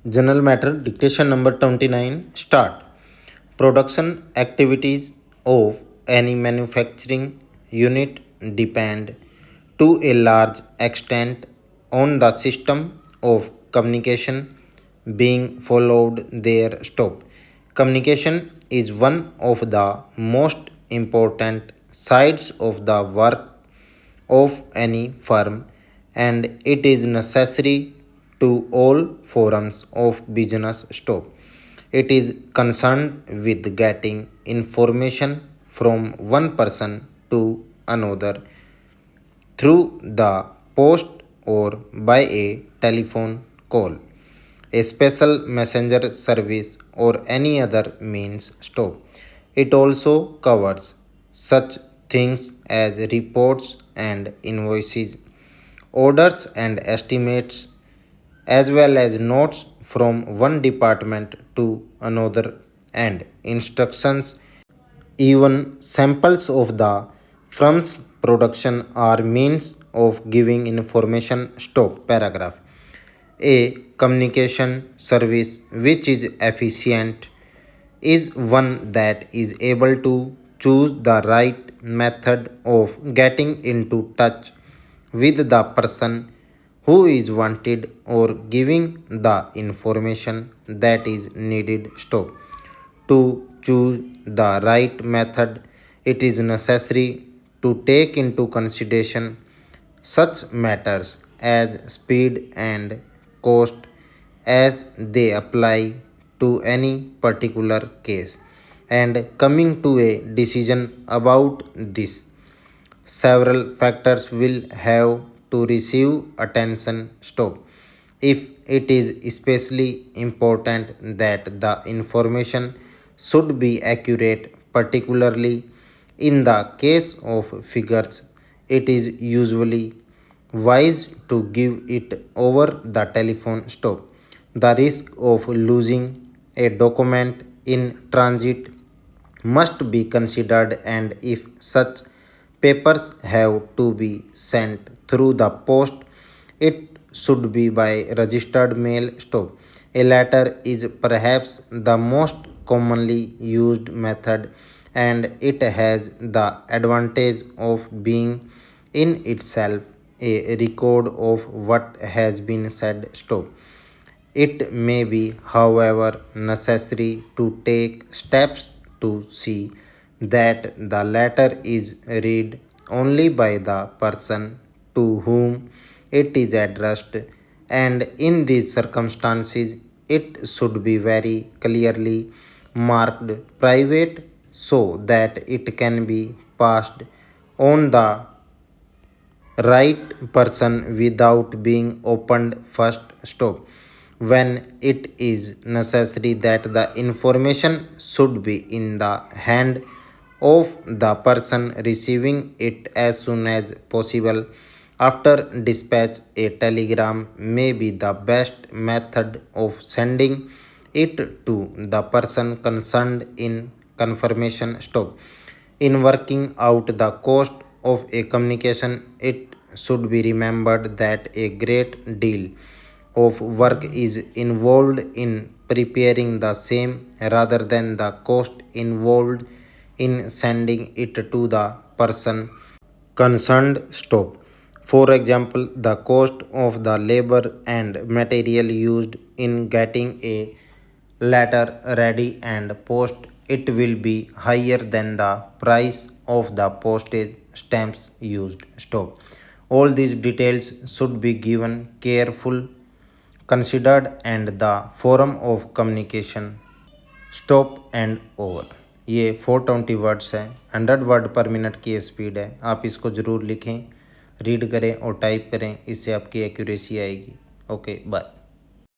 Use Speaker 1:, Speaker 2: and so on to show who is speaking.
Speaker 1: General matter dictation number 29 start. Production activities of any manufacturing unit depend to a large extent on the system of communication being followed there. Stop. Communication is one of the most important sides of the work of any firm, and it is necessary to all forms of business. Stop. It is concerned with getting information from one person to another through the post or by a telephone call, a special messenger service, or any other means. Stop. It also covers such things as reports and invoices, orders and estimates, as well as notes from one department to another and instructions. Even samples of the firm's production are means of giving information. Stop. Paragraph. A communication service which is efficient is one that is able to choose the right method of getting into touch with the person who is wanted or giving the information that is needed. Stop. To choose the right method, it is necessary to take into consideration such matters as speed and cost as they apply to any particular case. And coming to a decision about this, several factors will have to receive attention. Stop. If it is especially important that the information should be accurate, particularly in the case of figures, it is usually wise to give it over the telephone. Stop. The risk of losing a document in transit must be considered, and if such papers have to be sent through the post, it should be by registered mail. Stop. A letter is perhaps the most commonly used method, and it has the advantage of being in itself a record of what has been said. Stop. It may be, however, necessary to take steps to see that the letter is read only by the person to whom it is addressed, and in these circumstances, it should be very clearly marked private so that it can be passed on the right person without being opened first. Stop. When it is necessary that the information should be in the hand of the person receiving it as soon as possible after dispatch, a telegram may be the best method of sending it to the person concerned in confirmation. Stop. In working out the cost of a communication, it should be remembered that a great deal of work is involved in preparing the same rather than the cost involved in sending it to the person concerned. Stop. For example, the cost of the labor and material used in getting a letter ready and post it will be higher than the price of the postage stamps used. Stop. All these details should be given careful considered and the forum of communication. Stop and over. ये 420 words है, 100 word पर minute की speed है। आप इसको ज़रूर लिखें, read करें और टाइप करें, इससे आपकी एक्यूरेसी आएगी। Okay bye.